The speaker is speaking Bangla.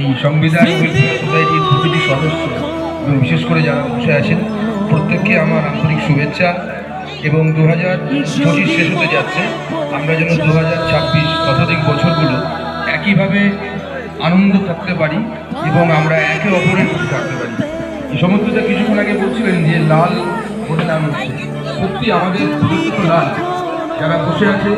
এই সংবিধান ওয়েলফেয়ার সোসাইটির প্রতিটি সদস্য এবং বিশেষ করে যারা বসে আছেন প্রত্যেককে আমার আন্তরিক শুভেচ্ছা এবং 2025 শেষ হতে যাচ্ছে। আমরা যেন 2026 শতাধিক বছরগুলো একইভাবে আনন্দ থাকতে পারি এবং আমরা একে অপরের প্রতি থাকতে পারি। এই সমস্তটা কিছুক্ষণ আগে বলছিলেন যে লাল ভোটে নাম হচ্ছে, সত্যি আমাদের ভবিষ্যৎ লাল। যারা বসে আছে